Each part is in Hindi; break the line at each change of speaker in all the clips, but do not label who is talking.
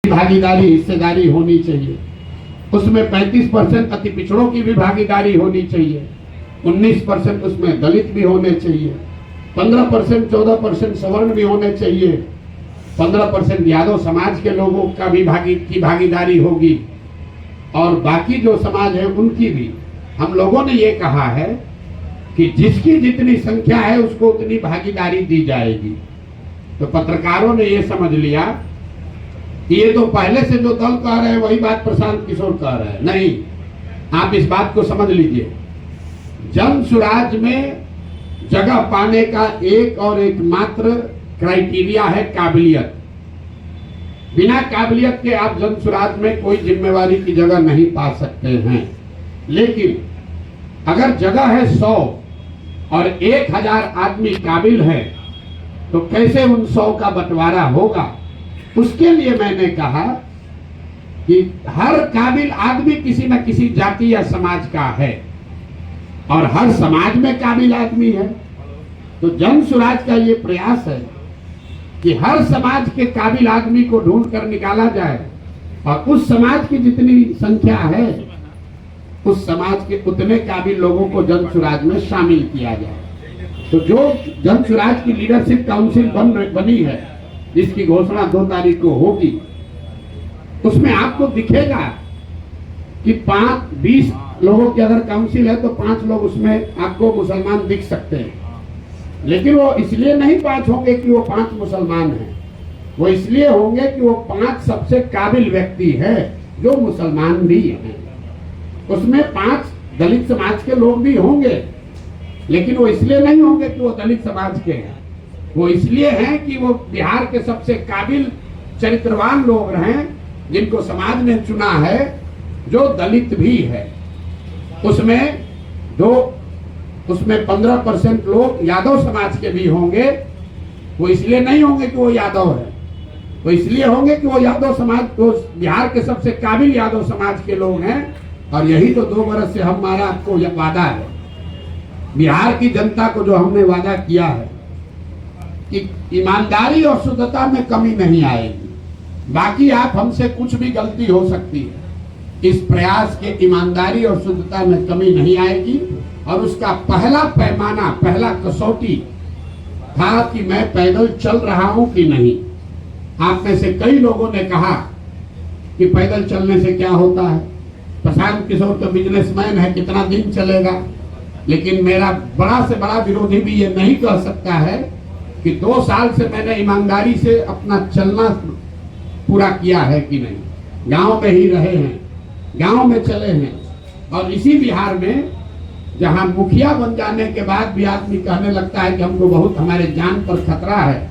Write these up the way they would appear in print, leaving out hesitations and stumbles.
भागीदारी हिस्सेदारी होनी चाहिए। उसमें 35% अति पिछड़ों की भी भागीदारी होनी चाहिए, 19% उसमें दलित भी होने चाहिए, 15% 14% सवर्ण भी होने चाहिए, 15% यादव समाज के लोगों का भी भागीदारी होगी और बाकी जो समाज है उनकी भी। हम लोगों ने ये कहा है कि जिसकी जितनी संख्या है उसको उतनी भागीदारी दी जाएगी। तो पत्रकारों ने ये समझ लिया कि ये तो पहले से जो दल कह रहे हैं वही बात प्रशांत किशोर कह रहे हैं। नहीं, आप इस बात को समझ लीजिए, जन सुराज में जगह पाने का एक और एकमात्र क्राइटेरिया है काबिलियत। बिना काबिलियत के आप जन सुराज में कोई जिम्मेवारी की जगह नहीं पा सकते हैं। लेकिन अगर जगह है 100 और 1000 आदमी काबिल है तो कैसे उन 100 का बंटवारा होगा? उसके लिए मैंने कहा कि हर काबिल आदमी किसी न किसी जाति या समाज का है और हर समाज में काबिल आदमी है। तो जन सुराज का ये प्रयास है कि हर समाज के काबिल आदमी को ढूंढ कर निकाला जाए और उस समाज की जितनी संख्या है उस समाज के उतने काबिल लोगों को जन सुराज में शामिल किया जाए। तो जो जन सुराज की लीडरशिप काउंसिल बनी है, जिसकी घोषणा 2 तारीख को होगी, उसमें आपको दिखेगा कि 20 लोगों की अगर काउंसिल है तो 5 लोग उसमें आपको मुसलमान दिख सकते हैं। लेकिन वो इसलिए नहीं 5 होंगे कि वो 5 मुसलमान हैं, वो इसलिए होंगे कि वो 5 सबसे काबिल व्यक्ति है जो मुसलमान भी हैं। उसमें 5 दलित समाज के लोग भी होंगे, लेकिन वो इसलिए नहीं होंगे कि वो दलित समाज के हैं, वो इसलिए हैं कि वो बिहार के सबसे काबिल चरित्रवान लोग हैं जिनको समाज ने चुना है, जो दलित भी है। उसमें 15% लोग यादव समाज के भी होंगे। वो इसलिए नहीं होंगे कि वो यादव है, वो इसलिए होंगे कि वो यादव समाज को बिहार के सबसे काबिल यादव समाज के लोग हैं। और यही तो 2 बरस से हमारा आपको वादा है, बिहार की जनता को जो हमने वादा किया है कि ईमानदारी और शुद्धता में कमी नहीं आएगी। बाकी आप हमसे कुछ भी गलती हो सकती है, इस प्रयास के ईमानदारी और शुद्धता में कमी नहीं आएगी। और उसका पहला पैमाना, पहला कसौटी था कि मैं पैदल चल रहा हूं कि नहीं। आप में से कई लोगों ने कहा कि पैदल चलने से क्या होता है, प्रशांत किशोर तो बिजनेसमैन है, कितना दिन चलेगा। लेकिन मेरा बड़ा से बड़ा विरोधी भी ये नहीं कह सकता है कि 2 साल से मैंने ईमानदारी से अपना चलना पूरा किया है कि नहीं। गांव में ही रहे हैं, गांव में चले हैं। और इसी बिहार में जहां मुखिया बन जाने के बाद भी आदमी कहने लगता है कि हमको बहुत हमारे जान पर खतरा है,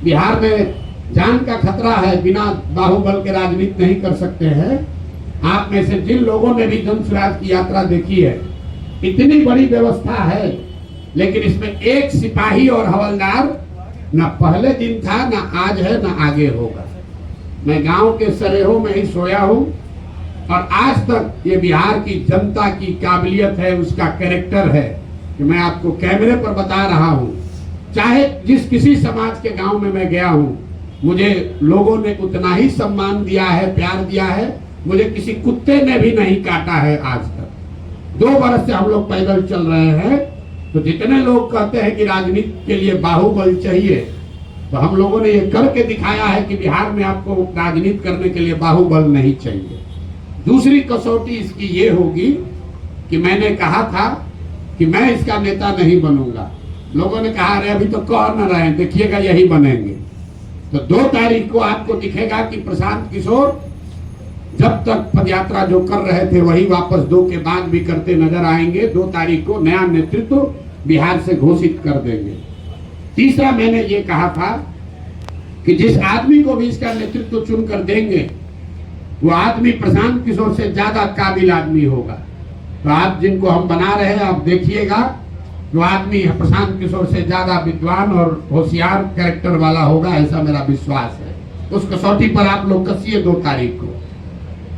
बिहार में जान का खतरा है, बिना बाहुबल के राजनीति नहीं कर सकते हैं। आप में से जिन लोगों ने भी जन सुराज की यात्रा देखी है, इतनी बड़ी व्यवस्था है, लेकिन इसमें एक सिपाही और हवलदार न पहले दिन था, न आज है, न आगे होगा। मैं गांव के सरेहों में ही सोया हूं और आज तक ये बिहार की जनता की काबिलियत है, उसका कैरेक्टर है कि मैं आपको कैमरे पर बता रहा हूं। चाहे जिस किसी समाज के गांव में मैं गया हूं, मुझे लोगों ने उतना ही सम्मान दिया है, प्यार दिया है। मुझे किसी कुत्ते ने भी नहीं काटा है आज तक। 2 बरस से हम लोग पैदल चल रहे हैं। तो जितने लोग कहते हैं कि राजनीति के लिए बाहुबल चाहिए, तो हम लोगों ने ये करके दिखाया है कि बिहार में आपको राजनीति करने के लिए बाहुबल नहीं चाहिए। दूसरी कसौटी इसकी ये होगी कि मैंने कहा था कि मैं इसका नेता नहीं बनूंगा। लोगों ने कहा अरे अभी तो कह न रहे हैं, देखिएगा यही बनेंगे। तो 2 तारीख को आपको दिखेगा कि प्रशांत किशोर जब तक पदयात्रा जो कर रहे थे वही वापस 2 के बाद भी करते नजर आएंगे। 2 तारीख को नया नेतृत्व बिहार से घोषित कर देंगे। तीसरा मैंने ये कहा था कि जिस आदमी को भी इसका नेतृत्व चुन कर देंगे वो आदमी प्रशांत किशोर से ज्यादा काबिल आदमी होगा। तो आप जिनको हम बना रहे हैं, आप देखिएगा जो आदमी प्रशांत किशोर से ज्यादा विद्वान और होशियार कैरेक्टर वाला होगा, ऐसा मेरा विश्वास है। उस कसौटी पर आप लोग कसिए 2 तारीख को।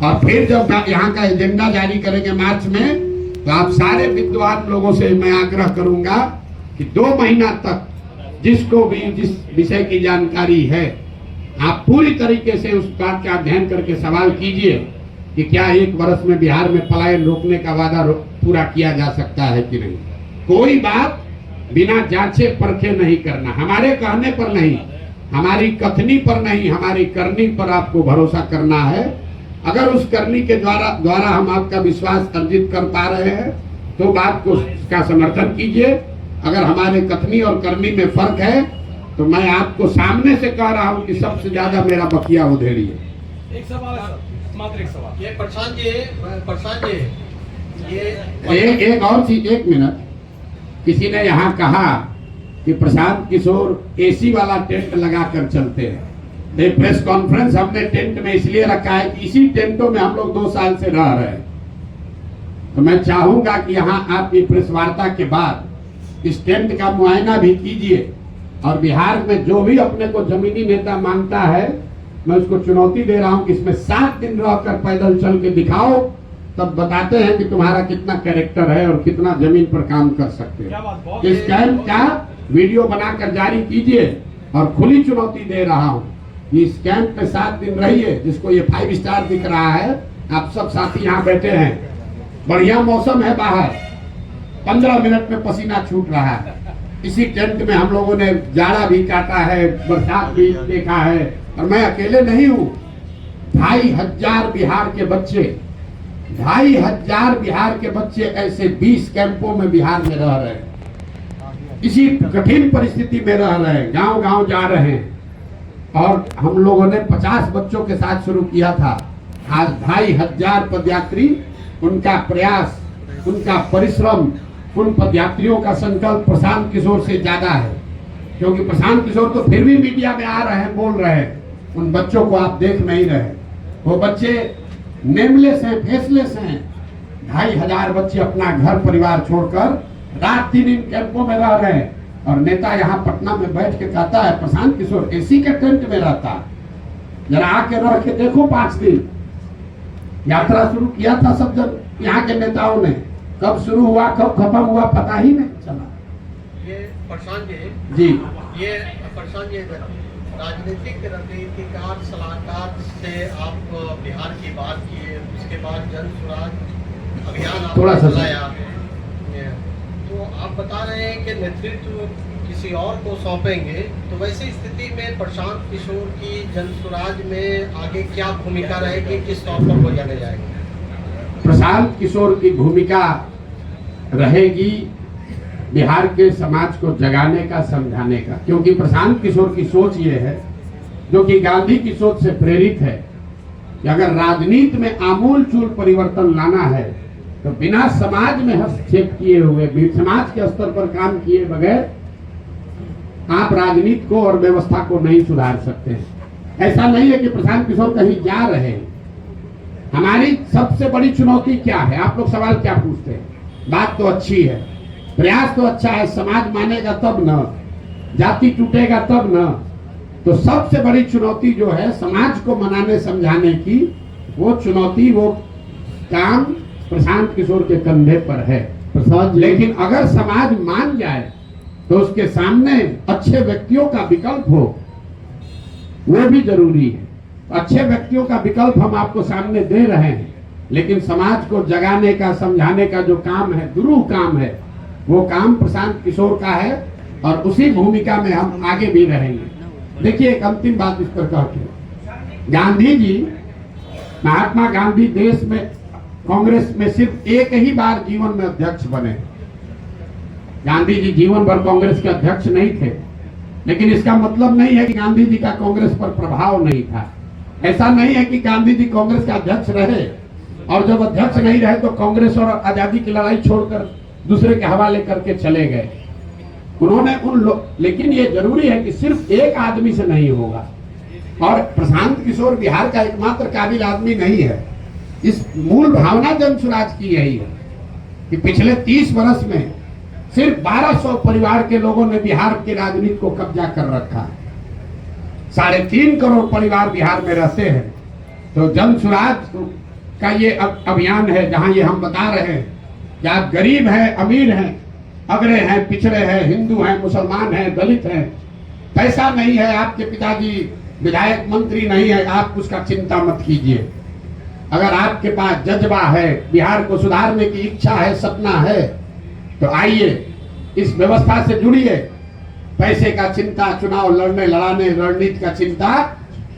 और फिर जब यहाँ का एजेंडा जारी करेंगे मार्च में, तो आप सारे विद्वान लोगों से मैं आग्रह करूंगा कि 2 महीना तक जिसको भी जिस विषय की जानकारी है आप पूरी तरीके से उस बात का अध्ययन करके सवाल कीजिए कि क्या 1 वर्ष में बिहार में पलायन रोकने का वादा पूरा किया जा सकता है कि नहीं। कोई बात बिना जांचे परखे नहीं करना, हमारे कहने पर नहीं, हमारी कथनी पर नहीं, हमारी करनी पर आपको भरोसा करना है। अगर उस करनी के द्वारा हम आपका विश्वास अर्जित कर पा रहे हैं तो बात को का समर्थन कीजिए। अगर हमारे कथनी और करनी में फर्क है तो मैं आपको सामने से कह रहा हूं कि सबसे ज्यादा मेरा बकिया उधेड़ी है।
एक सवाल है सर, मात्र एक सवाल।
ये प्रशांत जी
एक और चीज, 1 मिनट। किसी ने यहाँ कहा कि प्रशांत किशोर एसी वाला टेंट लगा कर चलते हैं। ये प्रेस कॉन्फ्रेंस हमने टेंट में इसलिए रखा है कि इसी टेंटों में हम लोग 2 साल से रह रहे हैं। तो मैं चाहूंगा कि यहाँ आपकी प्रेस वार्ता के बाद इस टेंट का मुआयना भी कीजिए और बिहार में जो भी अपने को जमीनी नेता मांगता है मैं उसको चुनौती दे रहा हूं कि इसमें 7 दिन रहकर पैदल चल के दिखाओ, तब बताते हैं कि तुम्हारा कितना कैरेक्टर है और कितना जमीन पर काम कर सकते हो। इस कैंप का वीडियो बनाकर जारी कीजिए और खुली चुनौती दे रहा हूं कि इस कैंप में 7 दिन रहिए। जिसको ये 5 स्टार दिख रहा है, आप सब साथी यहाँ बैठे हैं, बढ़िया मौसम है बाहर, 15 मिनट में पसीना छूट रहा है। इसी टेंट में हम लोगों ने जाड़ा भी काटा है, बरसात भी देखा है और मैं अकेले नहीं हूँ। 2500 बिहार के बच्चे, 2500 बिहार के बच्चे ऐसे 20 कैंपों में बिहार में रह रहे हैं, इसी कठिन परिस्थिति में रह रहे हैं, गांव गांव जा रहे हैं। और हम लोगों ने 50 बच्चों के साथ शुरू किया था, आज 2500 पदयात्री, उनका प्रयास, उनका परिश्रम, उन पदयात्रियों का संकल्प प्रशांत किशोर से ज्यादा है। क्योंकि प्रशांत किशोर तो फिर भी मीडिया में आ रहे हैं, बोल रहे हैं, उन बच्चों को आप देख नहीं रहे। वो बच्चे नेमलेस हैं, फेसलेस हैं। 2500 बच्चे अपना घर परिवार छोड़कर रात दिन इन कैंपों में रह रहे हैं। और नेता यहाँ पटना में बैठ के कहता है प्रशांत किशोर एसी के टेंट में रहता है। जरा आके रह के देखो, 5 दिन यात्रा शुरू किया था सब जब यहाँ के नेताओं ने, कब शुरू हुआ कब खत्म हुआ पता ही नहीं चला।
ये प्रशांत
जी,
ये प्रशांत जी राजनीतिक रणनीतिकार सलाहकार से आप बिहार की बात किए, उसके बाद जन स्वराज अभियान
थोड़ा सा
चलाया, तो आप बता रहे हैं कि नेतृत्व किसी और को सौंपेंगे। तो वैसी स्थिति में प्रशांत किशोर की जन स्वराज में आगे क्या भूमिका रहेगी, किस तौर पर वो जाने जाएंगे?
प्रशांत किशोर की भूमिका रहेगी बिहार के समाज को जगाने का, समझाने का। क्योंकि प्रशांत किशोर की सोच ये है, जो कि गांधी की सोच से प्रेरित है, कि अगर राजनीति में आमूल चूल परिवर्तन लाना है तो बिना समाज में हस्तक्षेप किए हुए, समाज के स्तर पर काम किए बगैर आप राजनीति को और व्यवस्था को नहीं सुधार सकते हैं। ऐसा नहीं है कि प्रशांत किशोर कहीं जा रहे हैं। हमारी सबसे बड़ी चुनौती क्या है? आप लोग सवाल क्या पूछते हैं? बात तो अच्छी है, प्रयास तो अच्छा है, समाज मानेगा तब न, जाति टूटेगा तब न। तो सबसे बड़ी चुनौती जो है समाज को मनाने समझाने की, वो चुनौती, वो काम प्रशांत किशोर के कंधे पर है। लेकिन अगर समाज मान जाए तो उसके सामने अच्छे व्यक्तियों का विकल्प हो, वो भी जरूरी है। अच्छे व्यक्तियों का विकल्प हम आपको सामने दे रहे हैं, लेकिन समाज को जगाने का, समझाने का जो काम है, दुरूह काम है, वो काम प्रशांत किशोर का है और उसी भूमिका में हम आगे भी रहेंगे। देखिए, एक अंतिम बात इस पर कहते, गांधी जी, महात्मा गांधी देश में कांग्रेस में सिर्फ एक ही बार जीवन में अध्यक्ष बने। गांधी जी जीवन भर कांग्रेस के अध्यक्ष नहीं थे, लेकिन इसका मतलब नहीं है कि गांधी जी का कांग्रेस पर प्रभाव नहीं था। ऐसा नहीं है कि गांधी जी कांग्रेस का अध्यक्ष रहे और जब अध्यक्ष नहीं रहे तो कांग्रेस और आजादी की लड़ाई छोड़कर दूसरे के हवाले करके चले गए। उन्होंने लेकिन ये जरूरी है कि सिर्फ एक आदमी से नहीं होगा। और प्रशांत किशोर बिहार का एकमात्र काबिल आदमी नहीं है। इस मूल भावना जन स्वराज की यही है कि पिछले 30 वर्ष में सिर्फ 1200 परिवार के लोगों ने बिहार की राजनीति को कब्जा कर रखा है। 3.5 करोड़ परिवार बिहार में रहते हैं। तो जन स्वराज का ये अभियान है, जहां ये हम बता रहे हैं कि आप गरीब हैं, अमीर हैं, अगड़े हैं, पिछड़े हैं, हिंदू हैं, मुसलमान हैं, दलित हैं, पैसा नहीं है, आपके पिताजी विधायक मंत्री नहीं है, आप उसका चिंता मत कीजिए। अगर आपके पास जज्बा है, बिहार को सुधारने की इच्छा है, सपना है, तो आइए इस व्यवस्था से जुड़िए। पैसे का चिंता, चुनाव लड़ने लड़ाने रणनीति का चिंता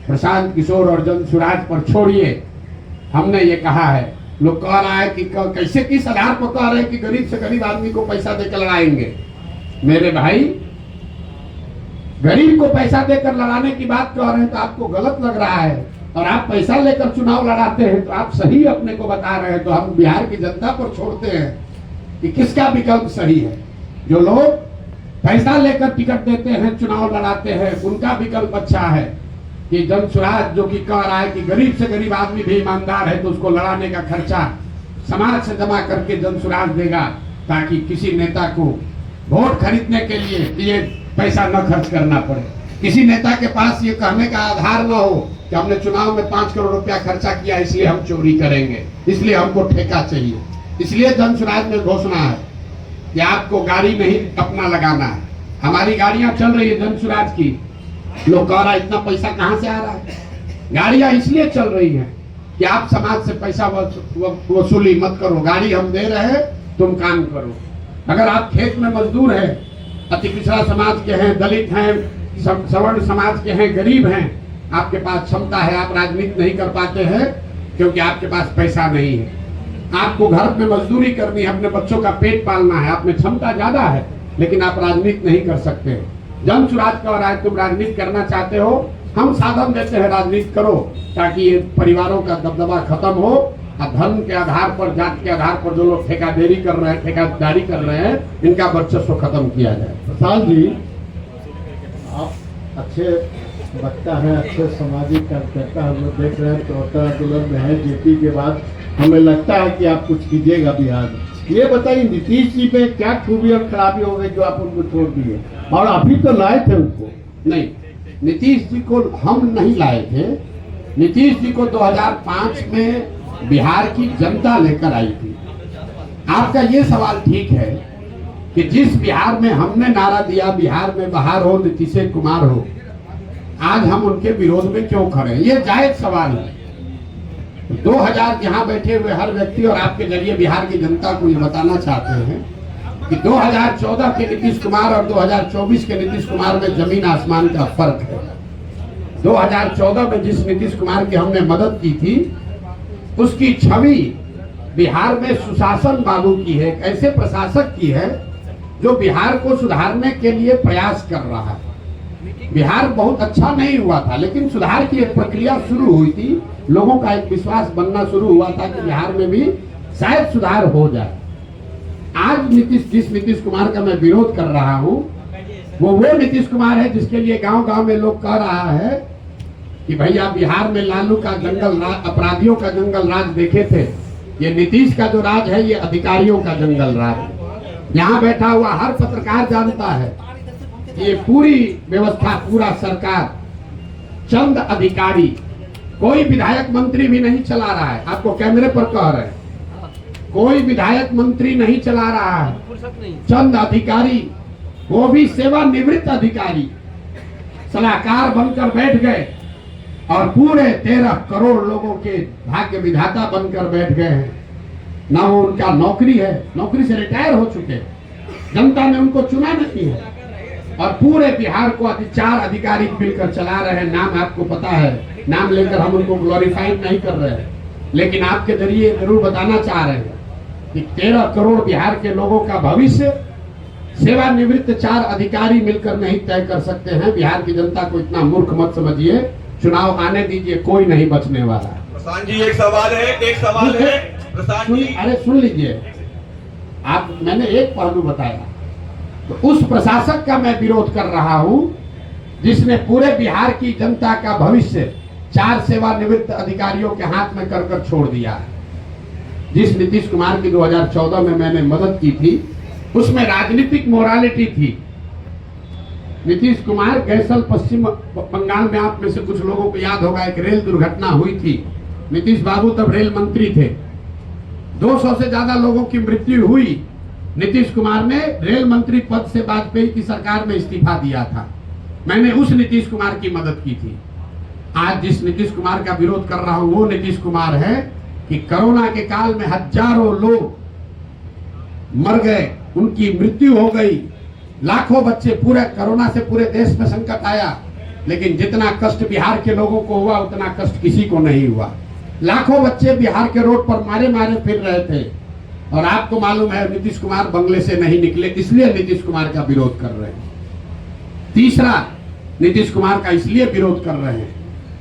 प्रशांत किशोर और जनसुराज पर छोड़िए। हमने ये कहा है, लोग कह रहा है कि कैसे किस आधार पर कह रहे हैं कि गरीब से गरीब आदमी को पैसा देकर लड़ाएंगे। मेरे भाई, गरीब को पैसा देकर लड़ाने की बात कह रहे हैं तो आपको गलत लग रहा है, और आप पैसा लेकर चुनाव लड़ाते हैं तो आप सही अपने को बता रहे हैं। तो हम बिहार की जनता पर छोड़ते हैं कि किसका विकल्प सही है। जो लोग पैसा लेकर टिकट देते हैं, चुनाव लड़ाते हैं, उनका विकल्प अच्छा है कि जनसुराज जो कि कह रहा है कि गरीब से गरीब आदमी भी ईमानदार है तो उसको लड़ाने का खर्चा समाज से जमा करके जनसुराज देगा, ताकि किसी नेता को वोट खरीदने के लिए ये पैसा न खर्च करना पड़े। किसी नेता के पास ये कहने का आधार न हो कि हमने चुनाव में 5 करोड़ रुपया खर्चा किया इसलिए हम चोरी करेंगे, इसलिए हमको ठेका चाहिए। इसलिए जनसुराज में घोषणा है कि आपको गाड़ी नहीं अपना लगाना है। हमारी गाड़ियां चल रही है जनसुराज की, लोग कह रहा है इतना पैसा कहां से आ रहा है। गाड़ियां इसलिए चल रही हैं कि आप समाज से पैसा वसूली मत करो, गाड़ी हम दे रहे हैं, तुम काम करो। अगर आप खेत में मजदूर हैं, अति पिछड़ा समाज के हैं, दलित हैं, सवर्ण समाज के हैं, गरीब हैं, आपके पास क्षमता है, आप राजनीति नहीं कर पाते हैं क्योंकि आपके पास पैसा नहीं है। आपको घर में मजदूरी करनी है, अपने बच्चों का पेट पालना है, आप में क्षमता ज्यादा है लेकिन आप राजनीति नहीं कर सकते। जनसुराज कह रहा है तुम राजनीति करना चाहते हो, हम साधन देते हैं, राजनीति करो, ताकि ये परिवारों का दबदबा खत्म हो और धर्म के आधार पर, जात के आधार पर जो लोग ठेकेदारी कर रहे हैं, ठेकेदारी कर रहे हैं, इनका वर्चस्व खत्म किया जाए।
प्रसाद जी, आप अच्छे वक्ता हैं, अच्छे सामाजिक कार्यकर्ता हम लोग देख रहे हैं, चौथा आंदोलन में है जेपी के बाद, हमें लगता है कि आप कुछ कीजिएगा बिहार में। ये बताइए नीतीश जी में क्या खूबी और खराबी हो गई जो आप उनको छोड़ दिए, और अभी तो लाए थे उनको?
नहीं, नीतीश जी को हम नहीं लाए थे। नीतीश जी को 2005 में बिहार की जनता लेकर आई थी। आपका ये सवाल ठीक है कि जिस बिहार में हमने नारा दिया बिहार में बाहर हो नीतीश कुमार हो, आज हम उनके विरोध में क्यों खड़े हैं, ये जायज सवाल है। 2000 यहाँ बैठे हुए हर व्यक्ति और आपके जरिए बिहार की जनता को ये बताना चाहते हैं कि 2014 के नीतीश कुमार और 2024 के नीतीश कुमार में जमीन आसमान का फर्क है। 2014 में जिस नीतीश कुमार की हमने मदद की थी, उसकी छवि बिहार में सुशासन बाबू की है, एक ऐसे प्रशासक की है जो बिहार को सुधारने के लिए प्रयास कर रहा है। बिहार बहुत अच्छा नहीं हुआ था, लेकिन सुधार की एक प्रक्रिया शुरू हुई थी, लोगों का एक विश्वास बनना शुरू हुआ था कि बिहार में भी शायद सुधार हो जाए। आज जिस नीतीश कुमार का मैं विरोध कर रहा हूँ, वो नीतीश कुमार है जिसके लिए गांव-गांव में लोग कह रहा है कि भैया बिहार में लालू का जंगल राज, अपराधियों का जंगल राज देखे थे, ये नीतीश का जो राज है ये अधिकारियों का जंगल राज। यहाँ बैठा हुआ हर पत्रकार जानता है ये पूरी व्यवस्था, पूरा सरकार चंद अधिकारी, कोई विधायक मंत्री भी नहीं चला रहा है। आपको कैमरे पर कह रहे हैं, कोई विधायक मंत्री नहीं चला रहा है, चंद अधिकारी, वो भी सेवानिवृत्त अधिकारी सलाहकार बनकर बैठ गए और पूरे 13 करोड़ लोगों के भाग्य विधाता बनकर बैठ गए हैं। ना वो उनका नौकरी है, नौकरी से रिटायर हो चुके, जनता ने उनको चुना नहीं है, और पूरे बिहार को 4 अधिकारी मिलकर चला रहे हैं। नाम आपको पता है, नाम लेकर हम उनको ग्लोरीफाइड नहीं कर रहे हैं, लेकिन आपके जरिए जरूर बताना चाह रहे हैं कि 13 करोड़ बिहार के लोगों का भविष्य सेवानिवृत्त 4 अधिकारी मिलकर नहीं तय कर सकते हैं। बिहार की जनता को इतना मूर्ख मत समझिए, चुनाव आने दीजिए, कोई नहीं बचने वाला।
प्रशांत जी, एक सवाल है प्रशांत जी।
अरे सुन लीजिए, आप, मैंने एक पहलू बताया, तो उस प्रशासक का मैं विरोध कर रहा हूं जिसने पूरे बिहार की जनता का भविष्य 4 सेवानिवृत्त अधिकारियों के हाथ में कर छोड़ दिया है। जिस नीतीश कुमार की 2014 में मैंने मदद की थी, उसमें राजनीतिक मोरालिटी थी। नीतीश कुमार गैसल पश्चिम बंगाल में, आप में से कुछ लोगों को याद होगा, एक रेल दुर्घटना हुई थी। नीतीश बाबू तब रेल मंत्री थे, 200 से ज्यादा लोगों की मृत्यु हुई। नीतीश कुमार ने रेल मंत्री पद से वाजपेयी की सरकार में इस्तीफा दिया था। मैंने उस नीतीश कुमार की मदद की थी। आज जिस नीतीश कुमार का विरोध कर रहा हूं वो नीतीश कुमार है कि कोरोना के काल में हजारों लोग मर गए, उनकी मृत्यु हो गई, लाखों बच्चे, पूरे कोरोना से पूरे देश में संकट आया, लेकिन जितना कष्ट बिहार के लोगों को हुआ उतना कष्ट किसी को नहीं हुआ। लाखों बच्चे बिहार के रोड पर मारे मारे फिर रहे थे, और आपको मालूम है नीतीश कुमार बंगले से नहीं निकले, इसलिए नीतीश कुमार का विरोध कर रहे हैं। तीसरा, नीतीश कुमार का इसलिए विरोध कर रहे हैं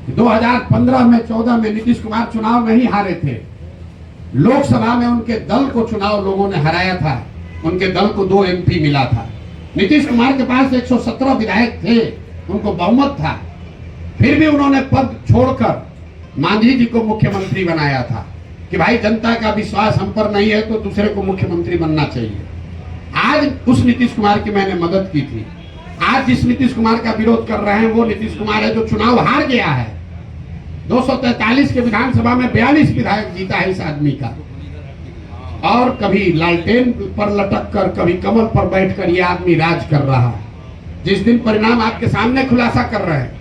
2015 में 14 में नीतीश कुमार चुनाव नहीं हारे थे, लोकसभा में उनके दल को चुनाव लोगों ने हराया था, उनके दल को 2 MP मिला था। नीतीश कुमार के पास 117 विधायक थे, उनको बहुमत था, फिर भी उन्होंने पद छोड़कर मांझी जी को मुख्यमंत्री बनाया था कि भाई जनता का विश्वास हम पर नहीं है तो दूसरे को मुख्यमंत्री बनना चाहिए। आज उस नीतीश कुमार की मैंने मदद की थी। आज जिस नीतीश कुमार का विरोध कर रहे हैं वो नीतीश कुमार है जो चुनाव हार गया है। 243 के विधानसभा में 42 विधायक जीता है इस आदमी का, और कभी लालटेन पर लटक कर, कभी कमल पर बैठकर ये आदमी राज कर रहा है। जिस दिन परिणाम आपके सामने खुलासा कर रहे हैं,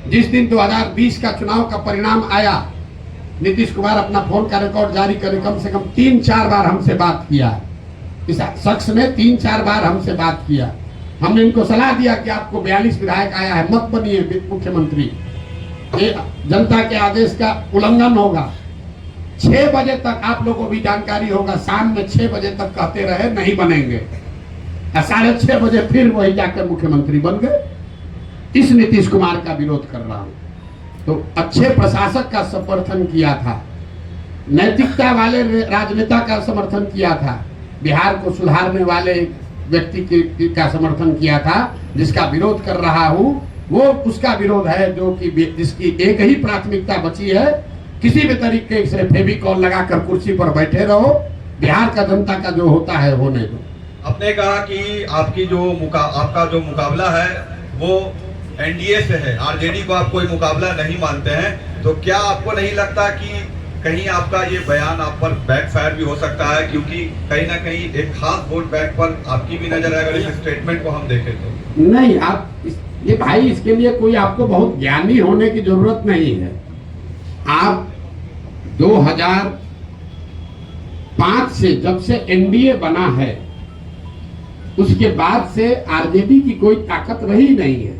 जिस दिन 2020 का चुनाव का परिणाम आया, नीतीश कुमार अपना फोन का रिकॉर्ड जारी करे, कम से कम 3-4 बार हमसे बात किया। इस शख्स ने 3-4 बार हमसे बात किया। हमने इनको सलाह दिया कि आपको 42 विधायक आया है, मत बनिए मुख्यमंत्री, ये जनता के आदेश का उल्लंघन होगा। 6 बजे तक आप लोगों को भी जानकारी होगा, शाम में 6 बजे तक कहते रहे नहीं बनेंगे, 6:30 बजे फिर वही जाकर मुख्यमंत्री बन गए। इस नीतीश कुमार का विरोध कर रहा हूं। तो अच्छे प्रशासक का समर्थन किया था, नैतिकता वाले राजनेता का समर्थन किया था, बिहार को सुधारने वाले व्यक्ति का समर्थन किया था। जिसका विरोध कर रहा हूं वो उसका विरोध है जो कि जिसकी एक ही प्राथमिकता बची है, किसी भी तरीके से फेविकॉल लगाकर कुर्सी पर बैठे रहो, बिहार का जनता का जो होता है होने दो।
आपने कहा कि आपका जो मुकाबला है वो एनडीए से है, आरजेडी को आप कोई मुकाबला नहीं मानते हैं, तो क्या आपको नहीं लगता कि कहीं आपका ये बयान आप पर बैकफायर भी हो सकता है, क्योंकि कहीं ना कहीं एक खास वोट बैंक पर आपकी भी नजर है अगर इस स्टेटमेंट को हम देखें तो?
नहीं, आप ये भाई इसके लिए कोई आपको बहुत ज्ञानी होने की जरूरत नहीं है। आप 2005 से जब से एनडीए बना है उसके बाद से आरजेडी की कोई ताकत रही नहीं है।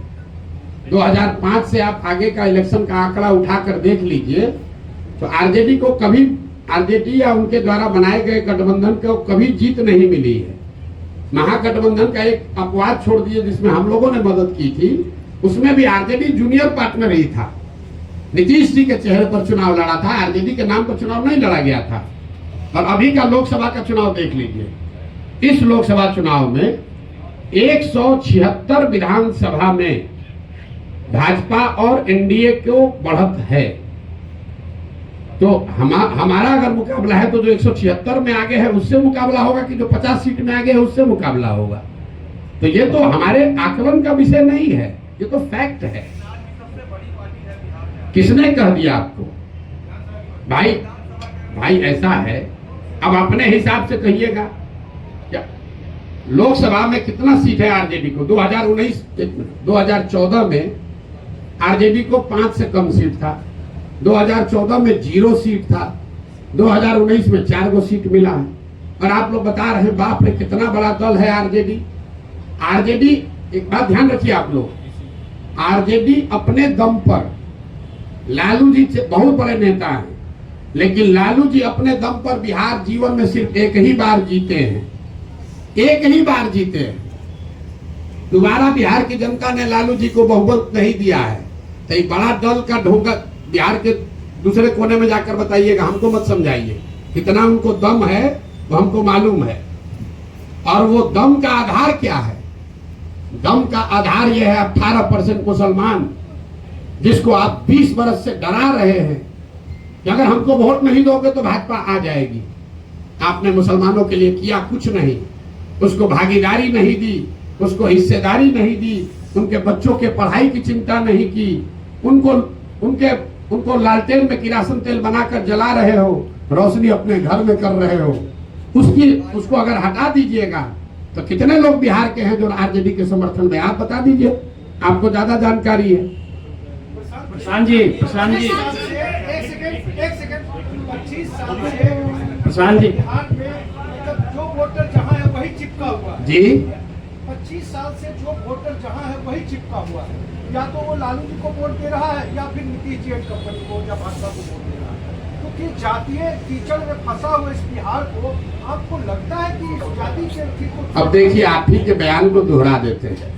2005 से आप आगे का इलेक्शन का आंकड़ा उठाकर देख लीजिए तो आरजेडी को कभी, आरजेडी या उनके द्वारा बनाए गए गठबंधन को कभी जीत नहीं मिली है। महागठबंधन का एक अपवाद छोड़ दिए जिसमें हम लोगों ने मदद की थी, उसमें भी आरजेडी जूनियर पार्टनर ही था। नीतीश जी के चेहरे पर चुनाव लड़ा था, आरजेडी के नाम पर चुनाव नहीं लड़ा गया था। और अभी का लोकसभा का चुनाव देख लीजिए, इस लोकसभा चुनाव में 176 विधानसभा में भाजपा और एनडीए को बढ़त है। तो हमारा अगर मुकाबला है तो जो 176 में आगे है उससे मुकाबला होगा कि जो 50 सीट में आगे है उससे मुकाबला होगा। तो ये तो हमारे आकलन का विषय नहीं है, ये तो फैक्ट है। किसने कह दिया आपको? भाई ऐसा है, अब अपने हिसाब से कहिएगा। क्या लोकसभा में कितना सीट है आरजेडी को? 2014 में आरजेडी को 5 से कम सीट था, 2014 में 0 सीट था, 2019 में 4 गो सीट मिला है। और आप लोग बता रहे हैं बाप रे कितना बड़ा दल है आरजेडी। आरजेडी, एक बात ध्यान रखिए आप लोग, आरजेडी अपने दम पर, लालू जी बहुत बड़े नेता हैं, लेकिन लालू जी अपने दम पर बिहार जीवन में सिर्फ एक ही बार जीते हैं, एक ही बार जीते हैं। दोबारा बिहार की जनता ने लालू जी को बहुमत नहीं दिया है। तो एक बड़ा दल का ढोंगा बिहार के दूसरे कोने में जाकर बताइएगा, हमको मत समझाइए। कितना उनको दम है वो हमको मालूम है। और वो दम का आधार क्या है? दम का आधार यह है 18% मुसलमान, जिसको आप 20 बरस से डरा रहे हैं कि अगर हमको वोट नहीं दोगे तो भाजपा आ जाएगी। आपने मुसलमानों के लिए किया कुछ नहीं, उसको भागीदारी नहीं दी, उसको हिस्सेदारी नहीं दी, उनके बच्चों के पढ़ाई की चिंता नहीं की, उनको लालटेन में किरासन तेल बनाकर जला रहे हो, रोशनी अपने घर में कर रहे हो। उसको अगर हटा दीजिएगा तो कितने लोग बिहार के हैं जो आरजेडी के समर्थन में, आप बता दीजिए, आपको ज्यादा जानकारी है।
प्रशांत जी, प्रशांत जी,
एक सेकंड 25 साल से
प्रशांत जी,
बिहार में मतलब जो वोटर जहाँ है वही चिपका हुआ है।
जी
25 साल से जो वोटर जहाँ है वही चिपका हुआ है, या तो वो लालू जी को वोट दे रहा है या फिर नीतीश जी एंड कंपनी को या भाजपा को वोट दे रहा है। क्योंकि जातीय कीचड़ में फंसा हुआ इस बिहार को आपको लगता है कि इस जाति के
अब देखिए, आप ही के बयान को दोहरा देते हैं।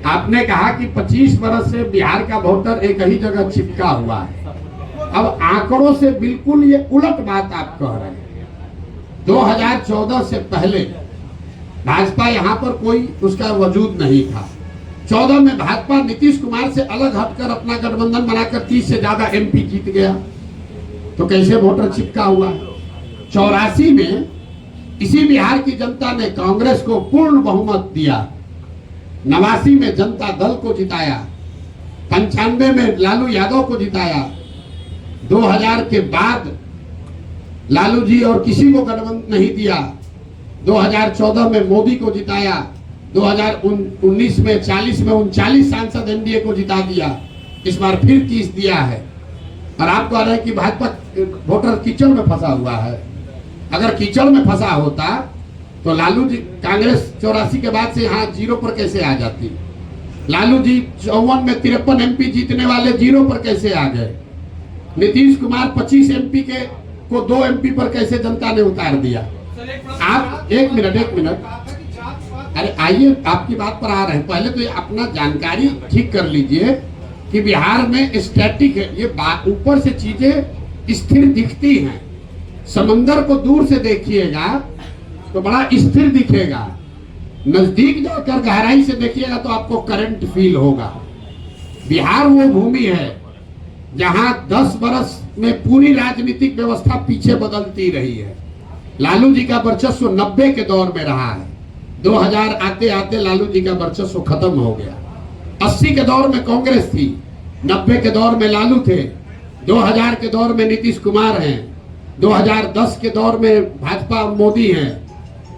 आपने कहा कि 25 वर्ष से बिहार का वोटर एक ही जगह चिपका हुआ है। अब आंकड़ों से बिल्कुल ये उलट बात आप कह रहे हैं। 2014 से पहले भाजपा यहाँ पर कोई उसका वजूद नहीं था। 14 में भाजपा नीतीश कुमार से अलग हटकर अपना गठबंधन बनाकर 30 से ज्यादा एमपी जीत गया, तो कैसे वोटर चिपका हुआ? 84 में इसी बिहार की जनता ने कांग्रेस को पूर्ण बहुमत दिया, 89 में जनता दल को जिताया, 95 में लालू यादव को जिताया, 2000 के बाद लालू जी और किसी को गठबंधन नहीं दिया, 2014 में मोदी को जिताया, 2019 में 40 में 39 सांसद एनडीए को जिता दिया, इस बार फिर 30 दिया है। और आप कह रहे हैं कि भाजपा वोटर कीचड़ में फंसा हुआ है। अगर कीचड़ में फंसा होता तो लालू जी कांग्रेस 84 के बाद से यहाँ 0 पर कैसे आ जाती? लालू जी 54 में 53 एमपी जीतने वाले 0 पर कैसे आ गए? नीतीश कुमार 25 एमपी के को 2 एमपी पर कैसे जनता ने उतार दिया? आप एक मिनट, अरे आइए, आपकी बात पर आ रहे हैं। पहले तो ये अपना जानकारी ठीक कर लीजिए कि बिहार में स्टैटिक है, ये बात ऊपर से चीजें स्थिर दिखती हैं। समंदर को दूर से देखिएगा तो बड़ा स्थिर दिखेगा, नजदीक जाकर गहराई से देखिएगा तो आपको करंट फील होगा। बिहार वो भूमि है जहां 10 बरस में पूरी राजनीतिक व्यवस्था पीछे बदलती रही है। लालू जी का वर्चस्व 90 के दौर में रहा है, 2000 आते आते लालू जी का वर्चस्व खत्म हो गया। 80 के दौर में कांग्रेस थी, 90 के दौर में लालू थे, 2000 के दौर में नीतीश कुमार हैं, 2010 के दौर में भाजपा और मोदी हैं।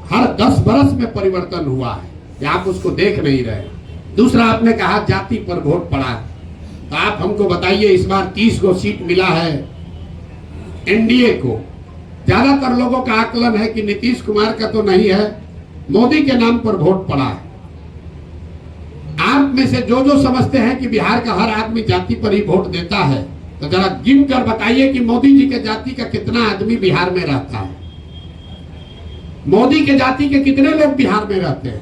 हर 10 बरस में परिवर्तन हुआ है, ये आप उसको देख नहीं रहे। दूसरा, आपने कहा जाति पर वोट पड़ा, तो आप हमको बताइए, इस बार 30 को सीट मिला है एनडीए को। ज्यादातर लोगों का आकलन है कि नीतीश कुमार का तो नहीं है, मोदी के नाम पर वोट पड़ा है। आप में से जो जो समझते हैं कि बिहार का हर आदमी जाति पर ही वोट देता है, तो जरा गिन कर बताइए कि मोदी जी के जाति का कितना आदमी बिहार में रहता है? मोदी के जाति के कितने लोग बिहार में रहते हैं?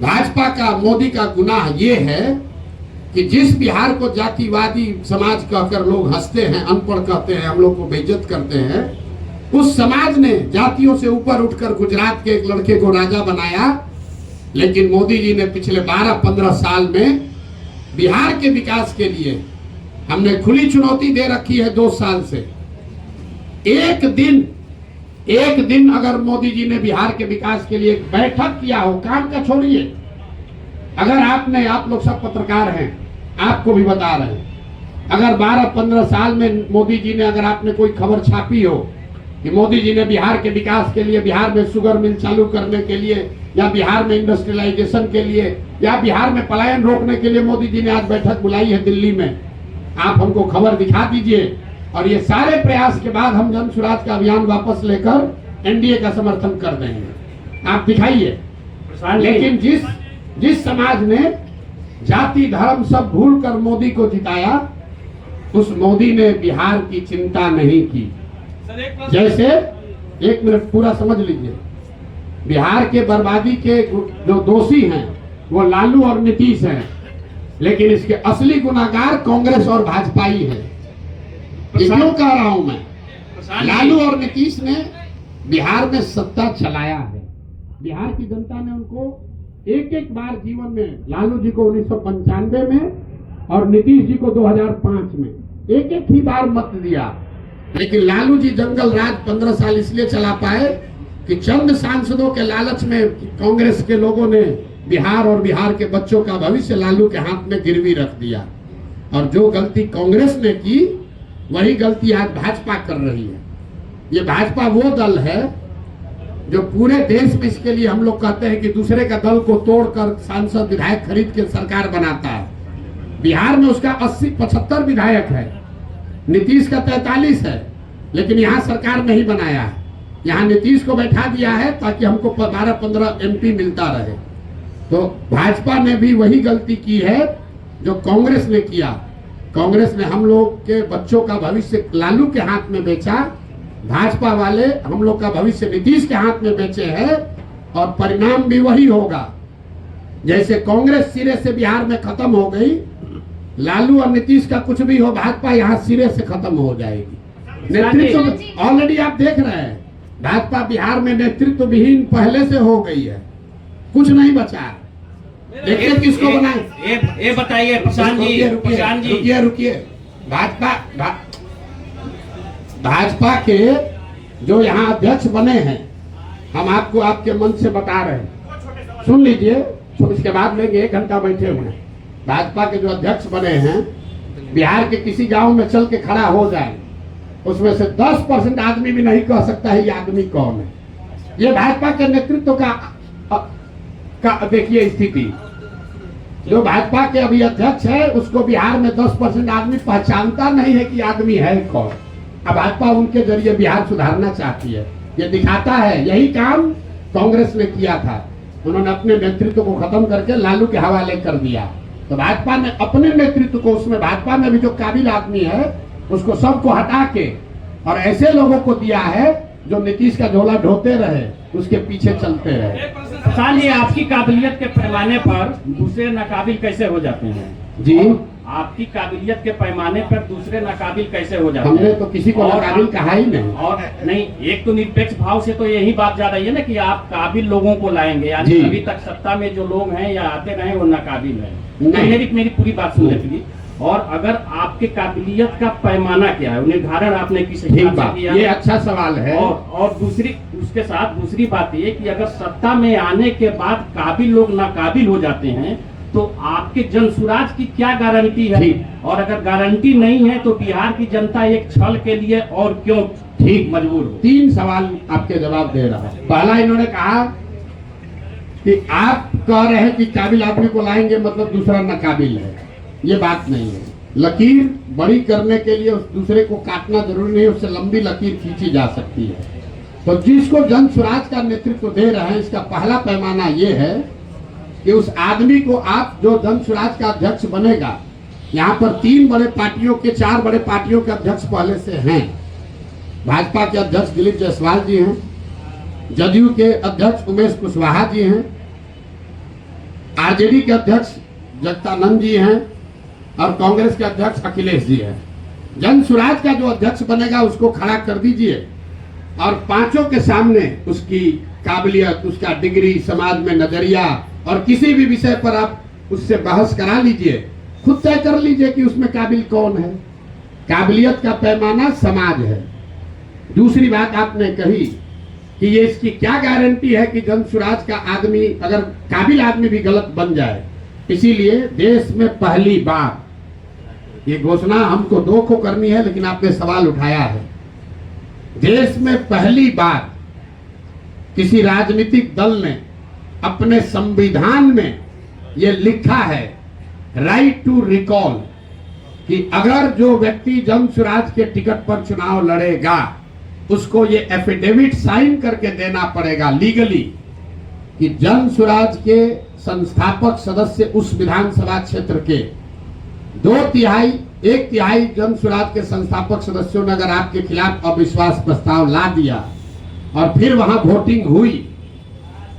भाजपा का, मोदी का गुनाह यह है कि जिस बिहार को जातिवादी समाज कहकर लोग हंसते हैं, अनपढ़ कहते हैं, हम लोग को बेइज्जत करते हैं, उस समाज ने जातियों से ऊपर उठकर गुजरात के एक लड़के को राजा बनाया। लेकिन मोदी जी ने पिछले 12-15 साल में बिहार के विकास के लिए हमने खुली चुनौती दे रखी है 2 साल से। एक दिन अगर मोदी जी ने बिहार के विकास के लिए एक बैठक किया हो, काम का छोड़िए, अगर आप लोग सब पत्रकार हैं, आपको भी बता रहे हैं, अगर 12-15 साल में मोदी जी ने, अगर आपने कोई खबर छापी हो कि मोदी जी ने बिहार के विकास के लिए, बिहार में शुगर मिल चालू करने के लिए, या बिहार में इंडस्ट्रियलाइजेशन के लिए, या बिहार में पलायन रोकने के लिए मोदी जी ने आज बैठक बुलाई है दिल्ली में, आप हमको खबर दिखा दीजिए। और ये सारे प्रयास के बाद हम जन स्वराज का अभियान वापस लेकर एनडीए का समर्थन कर देंगे, आप दिखाइए। लेकिन जिस समाज ने जाति धर्म सब भूल कर मोदी को जिताया, उस मोदी ने बिहार की चिंता नहीं की। जैसे, एक मिनट पूरा समझ लीजिए, बिहार के बर्बादी के जो दोषी हैं वो लालू और नीतीश हैं, लेकिन इसके असली गुनाहगार कांग्रेस और भाजपा ही है। क्यों कह रहा हूं मैं? लालू और नीतीश ने बिहार में सत्ता चलाया है। बिहार की जनता ने उनको एक बार जीवन में, लालू जी को 1995 में और नीतीश जी को 2005 में एक ही बार मत दिया। लेकिन लालू जी जंगल राज 15 साल इसलिए चला पाए कि चंद सांसदों के लालच में कांग्रेस के लोगों ने बिहार और बिहार के बच्चों का भविष्य लालू के हाथ में गिरवी रख दिया। और जो गलती कांग्रेस ने की, वही गलती आज भाजपा कर रही है। ये भाजपा वो दल है जो पूरे देश में, इसके लिए हम लोग कहते हैं कि दूसरे का दल को तोड़कर सांसद विधायक खरीद के सरकार बनाता है। बिहार में उसका 80-75 विधायक है, नीतीश का 43 है, लेकिन यहाँ सरकार नहीं बनाया है। यहाँ नीतीश को बैठा दिया है ताकि हमको 12-15 MP मिलता रहे। तो भाजपा ने भी वही गलती की है जो कांग्रेस ने किया। कांग्रेस ने हम लोग के बच्चों का भविष्य लालू के हाथ में बेचा, भाजपा वाले हम लोग का भविष्य नीतीश के हाथ में बेचे हैं, और परिणाम भी वही होगा। जैसे कांग्रेस सिरे से बिहार में खत्म हो गई, लालू और नीतीश का कुछ भी हो, भाजपा यहाँ सिरे से खत्म हो जाएगी। नेतृत्व ऑलरेडी आप देख रहे हैं, भाजपा बिहार में नेतृत्व विहीन पहले से हो गई है, कुछ नहीं बचा है। देखिए किसको बनाए।
ये बताइए प्रशांत जी,
रुकिए। भाजपा के जो यहाँ अध्यक्ष बने हैं, हम आपको आपके मन से बता रहे हैं, सुन लीजिए, इसके बाद लेंगे, 1 घंटा बैठे हुए हैं। भाजपा के जो अध्यक्ष बने हैं, बिहार के किसी गांव में चल के खड़ा हो जाए, उसमें से 10% आदमी भी नहीं कह सकता है ये आदमी कौन है। ये भाजपा के नेतृत्व का देखिए स्थिति। जो भाजपा के अभी अध्यक्ष है, उसको बिहार में 10% आदमी पहचानता नहीं है कि आदमी है कौन। अब भाजपा उनके जरिए बिहार सुधारना चाहती है, ये दिखाता है। यही काम कांग्रेस ने किया था, उन्होंने अपने नेतृत्व को खत्म करके लालू के हवाले कर दिया। तो भाजपा ने अपने नेतृत्व को, उसमें भाजपा में भी जो काबिल आदमी है उसको सबको हटा के और ऐसे लोगों को दिया है जो नीतीश का झोला ढोते रहे, उसके पीछे चलते रहे।
प्रशांत जी, आपकी काबिलियत के पैमाने पर दूसरे नाकाबिल कैसे हो जाते हैं
जी?
आपकी काबिलियत के पैमाने पर दूसरे नाकाबिल कैसे हो जाते हैं?
हमने तो किसी को नाकाबिल कहा ही नहीं।
और नहीं, एक तो निरपेक्ष भाव से तो यही बात जा रही है ना कि आप काबिल लोगों को लाएंगे, यानी अभी तक सत्ता में जो लोग हैं या आते रहे वो नाकाबिल है। मेरी पूरी बात सुन लीजिए। और अगर आपके काबिलियत का पैमाना क्या है, निर्धारण आपने किस हिसाब से किया?
ये अच्छा सवाल है।
और उसके साथ दूसरी बात ये कि अगर सत्ता में आने के बाद काबिल लोग नाकाबिल हो जाते हैं तो आपके जनसुराज की क्या गारंटी है? और अगर गारंटी नहीं है तो बिहार की जनता एक छल के लिए और क्यों ठीक मजबूर हो?
3 सवाल आपके जवाब दे रहा है। पहला, इन्होंने कहा कि आप कह रहे हैं कि काबिल आदमी को लाएंगे मतलब दूसरा नाकाबिल है। ये बात नहीं है। लकीर बड़ी करने के लिए उस दूसरे को काटना जरूरी नहीं, उससे लंबी लकीर खींची जा सकती है। तो जिसको जन स्वराज का नेतृत्व दे रहे हैं, इसका पहला पैमाना ये है कि उस आदमी को आप जो जन स्वराज का अध्यक्ष बनेगा, यहाँ पर 3 बड़े पार्टियों के 4 बड़े पार्टियों के अध्यक्ष पहले से हैं। भाजपा के अध्यक्ष दिलीप जायसवाल जी हैं, जदयू के अध्यक्ष उमेश कुशवाहा जी हैं, आरजेडी के अध्यक्ष जगदानंद जी हैं और कांग्रेस के अध्यक्ष अखिलेश जी हैं। जन स्वराज का जो अध्यक्ष बनेगा उसको खड़ा कर दीजिए और 5 के सामने उसकी काबिलियत, उसका डिग्री, समाज में नजरिया और किसी भी विषय पर आप उससे बहस करा लीजिए, खुद तय कर लीजिए कि उसमें काबिल कौन है। काबिलियत का पैमाना समाज है। दूसरी बात आपने कही कि ये इसकी क्या गारंटी है कि जन स्वराज का आदमी, अगर काबिल आदमी भी गलत बन जाए। इसीलिए देश में पहली बार, ये घोषणा हमको 2 को करनी है लेकिन आपने सवाल उठाया है, देश में पहली बार किसी राजनीतिक दल ने अपने संविधान में ये लिखा है, राइट टू रिकॉल, कि अगर जो व्यक्ति जन स्वराज के टिकट पर चुनाव लड़ेगा उसको ये एफिडेविट साइन करके देना पड़ेगा लीगली कि जन स्वराज के संस्थापक सदस्य उस विधानसभा क्षेत्र के 1 तिहाई जन स्वराज के संस्थापक सदस्यों ने अगर आपके खिलाफ अविश्वास प्रस्ताव ला दिया और फिर वहां वोटिंग हुई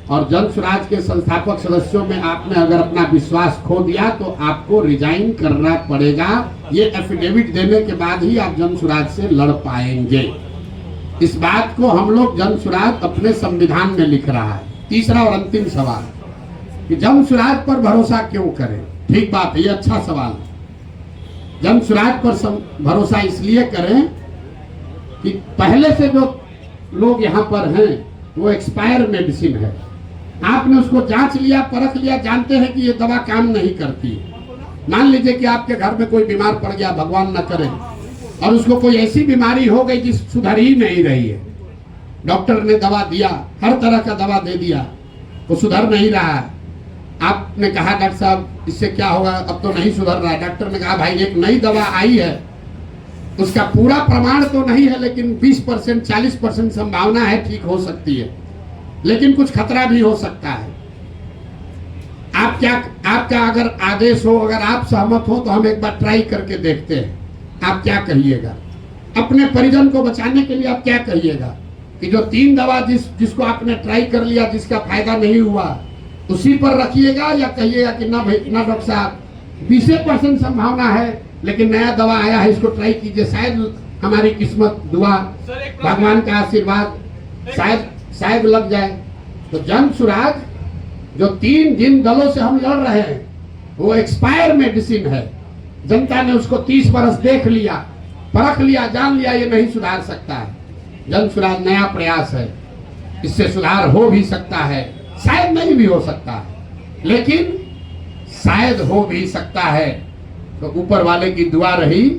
और जन स्वराज के संस्थापक सदस्यों में आपने अगर अपना विश्वास खो दिया तो आपको रिजाइन करना पड़ेगा। ये एफिडेविट देने के बाद ही आप जन स्वराज से लड़ पाएंगे। इस बात को हम लोग जन स्वराज अपने संविधान में लिख रहा है। तीसरा और अंतिम सवाल कि जन स्वराज पर भरोसा क्यों करें? ठीक बात है, ये अच्छा सवाल है। जन स्वराज पर भरोसा इसलिए करें कि पहले से जो लोग यहाँ पर हैं वो एक्सपायर मेडिसिन है। आपने उसको जांच लिया, परख लिया, जानते हैं कि ये दवा काम नहीं करती। मान लीजिए कि आपके घर में कोई बीमार पड़ गया, भगवान न करे, और उसको कोई ऐसी बीमारी हो गई जिस सुधर ही नहीं रही है, डॉक्टर ने दवा दिया, हर तरह का दवा दे दिया, वो सुधर नहीं रहा है, आपने कहा डॉक्टर साहब इससे क्या होगा, अब तो नहीं सुधर रहा है। डॉक्टर ने कहा भाई एक नई दवा आई है, उसका पूरा प्रमाण तो नहीं है, लेकिन 20% 40% संभावना है ठीक हो सकती है, लेकिन कुछ खतरा भी हो सकता है। आपका अगर आदेश हो, अगर आप सहमत हो तो हम एक बार ट्राई करके देखते हैं। आप क्या कहिएगा? अपने परिजन को बचाने के लिए आप क्या कहिएगा कि जो 3 दवा जिसको आपने ट्राई कर लिया, जिसका फायदा नहीं हुआ, उसी पर रखिएगा, या कहिएगा कि ना भाई ना डॉक्टर साहब 20% संभावना है, लेकिन नया दवा आया है, इसको ट्राई कीजिए, शायद हमारी किस्मत, दुआ, भगवान का आशीर्वाद शायद लग जाए। तो जन सुराज जो 3 जिन दलों से हम लड़ रहे हैं, वो एक्सपायर मेडिसिन है। जनता ने उसको 30 बरस देख लिया, परख लिया, जान लिया, ये नहीं सुधार सकता है। जन सुराज नया प्रयास है, इससे सुधार हो भी सकता है, शायद नहीं भी हो सकता है, लेकिन शायद हो भी सकता है। तो ऊपर वाले की दुआ रही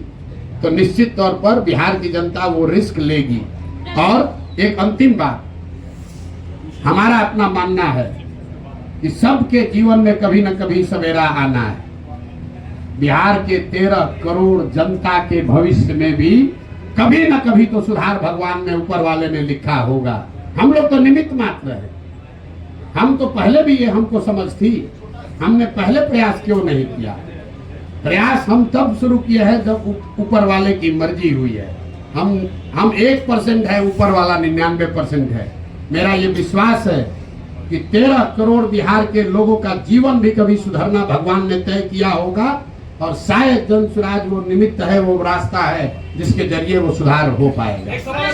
तो निश्चित तौर पर बिहार की जनता वो रिस्क लेगी। और एक अंतिम बात, हमारा अपना मानना है कि सबके जीवन में कभी न कभी सवेरा आना है। बिहार के 13 करोड़ जनता के भविष्य में भी कभी न कभी तो सुधार भगवान ने, ऊपर वाले ने लिखा होगा। हम लोग तो निमित्त मात्र है। हम तो पहले भी ये हमको समझ थी, हमने पहले प्रयास क्यों नहीं किया? प्रयास हम तब शुरू किए हैं जब ऊपर वाले की मर्जी हुई है। हम 1% है, ऊपर वाला 99% है। मेरा ये विश्वास है कि 13 करोड़ बिहार के लोगों का जीवन भी कभी सुधरना भगवान ने तय किया होगा, और शायद जन सुराज वो निमित्त है, वो रास्ता है जिसके जरिए वो सुधार हो पाएगा।